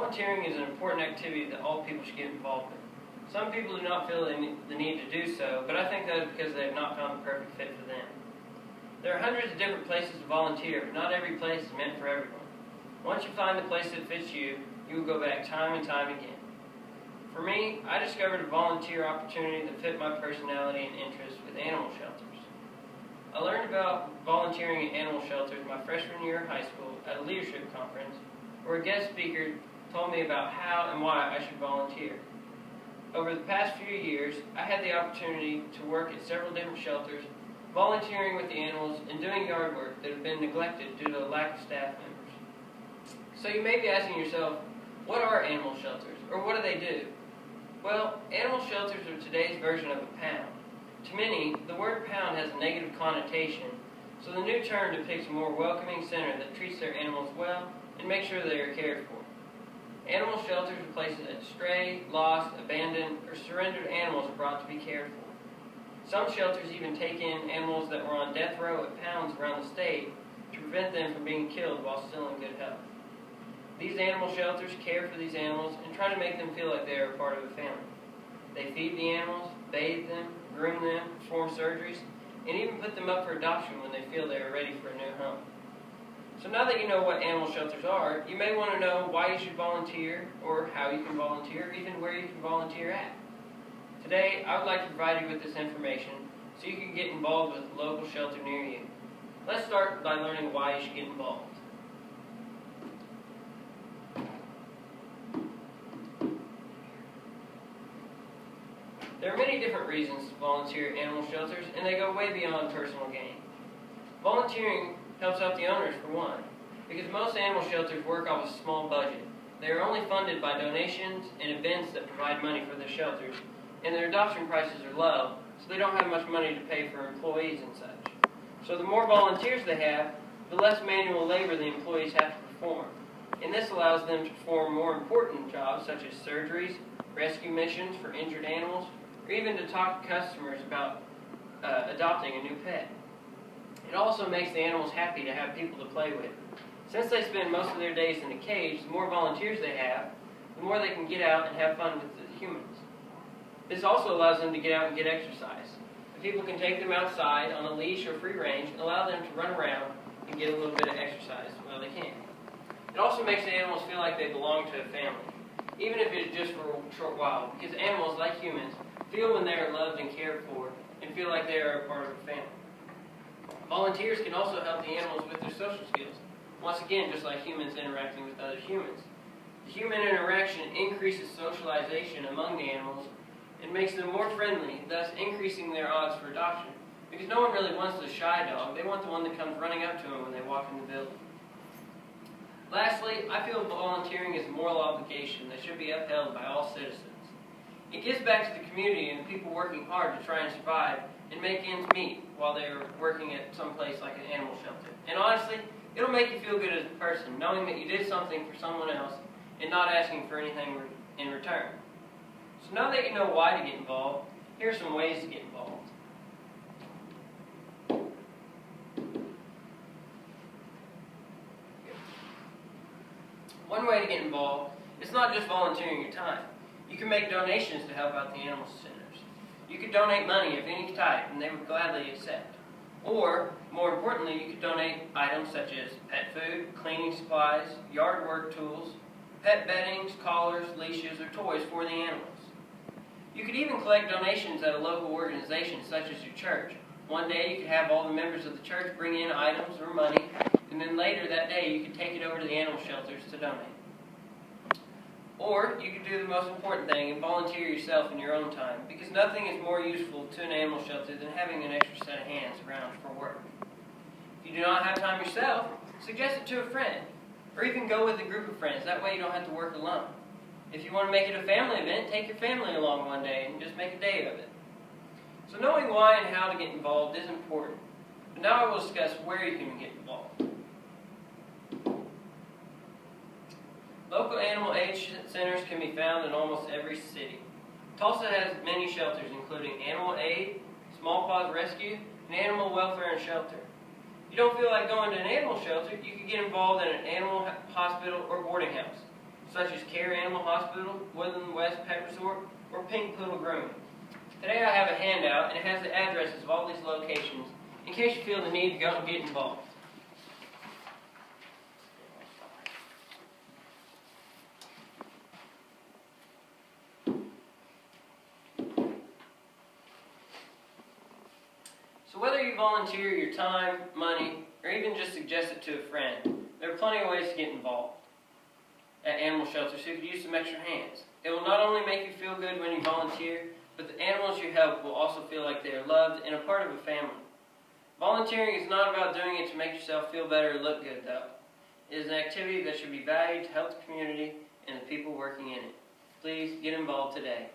Volunteering is an important activity that all people should get involved in. Some people do not feel the need to do so, but I think that is because they have not found the perfect fit for them. There are hundreds of different places to volunteer, but not every place is meant for everyone. Once you find the place that fits you, you will go back time and time again. For me, I discovered a volunteer opportunity that fit my personality and interests with animal shelters. I learned about volunteering at animal shelters my freshman year of high school at a leadership conference, where a guest speaker told me about how and why I should volunteer. Over the past few years, I had the opportunity to work at several different shelters, volunteering with the animals and doing yard work that have been neglected due to the lack of staff members. So you may be asking yourself, what are animal shelters, or what do they do? Well, animal shelters are today's version of a pound. To many, the word pound has a negative connotation, so the new term depicts a more welcoming center that treats their animals well and makes sure they are cared for. Animal shelters are places that stray, lost, abandoned, or surrendered animals are brought to be cared for. Some shelters even take in animals that were on death row at pounds around the state to prevent them from being killed while still in good health. These animal shelters care for these animals and try to make them feel like they are a part of a family. They feed the animals, bathe them, groom them, perform surgeries, and even put them up for adoption when they feel they are ready for a new home. So now that you know what animal shelters are, you may want to know why you should volunteer, or how you can volunteer, or even where you can volunteer at. Today, I would like to provide you with this information so you can get involved with a local shelter near you. Let's start by learning why you should get involved. There are many different reasons to volunteer at animal shelters, and they go way beyond personal gain. Volunteering helps out the owners, for one, because most animal shelters work off a small budget. They are only funded by donations and events that provide money for the shelters, and their adoption prices are low, so they don't have much money to pay for employees and such. So the more volunteers they have, the less manual labor the employees have to perform, and this allows them to perform more important jobs such as surgeries, rescue missions for injured animals, or even to talk to customers about adopting a new pet. It also makes the animals happy to have people to play with. Since they spend most of their days in a cage, the more volunteers they have, the more they can get out and have fun with the humans. This also allows them to get out and get exercise. The people can take them outside on a leash or free range and allow them to run around and get a little bit of exercise while they can. It also makes the animals feel like they belong to a family, even if it is just for a short while, because animals, like humans, feel when they are loved and cared for and feel like they are a part of a family. Volunteers can also help the animals with their social skills, once again just like humans interacting with other humans. The human interaction increases socialization among the animals and makes them more friendly, thus increasing their odds for adoption, because no one really wants the shy dog. They want the one that comes running up to them when they walk in the building. Lastly, I feel volunteering is a moral obligation that should be upheld by all citizens. It gives back to the community and the people working hard to try and survive and make ends meet while they are working at some place like an animal shelter. And honestly, it'll make you feel good as a person, knowing that you did something for someone else and not asking for anything in return. So now that you know why to get involved, here are some ways to get involved. One way to get involved is not just volunteering your time. You can make donations to help out the animal centers. You could donate money of any type, and they would gladly accept. Or, more importantly, you could donate items such as pet food, cleaning supplies, yard work tools, pet beddings, collars, leashes, or toys for the animals. You could even collect donations at a local organization such as your church. One day you could have all the members of the church bring in items or money, and then later that day you could take it over to the animal shelters to donate. Or you could do the most important thing and volunteer yourself in your own time, because nothing is more useful to an animal shelter than having an extra set of hands around for work. If you do not have time yourself, suggest it to a friend, or even go with a group of friends. That way you don't have to work alone. If you want to make it a family event, take your family along one day and just make a day of it. So knowing why and how to get involved is important. But now I will discuss where you can get involved. Local animal aid centers can be found in almost every city. Tulsa has many shelters, including Animal Aid, Small Paws Rescue, and Animal Welfare and Shelter. If you don't feel like going to an animal shelter, you can get involved in an animal hospital or boarding house. such as Care Animal Hospital, Woodland West Pet Resort, or Pink Poodle Grooming. Today I have a handout, and it has the addresses of all these locations in case you feel the need to go and get involved. So whether you volunteer your time, money, or even just suggest it to a friend, there are plenty of ways to get involved at animal shelters who could use some extra hands. It will not only make you feel good when you volunteer, but the animals you help will also feel like they are loved and a part of a family. Volunteering is not about doing it to make yourself feel better or look good, though. It is an activity that should be valued to help the community and the people working in it. Please get involved today.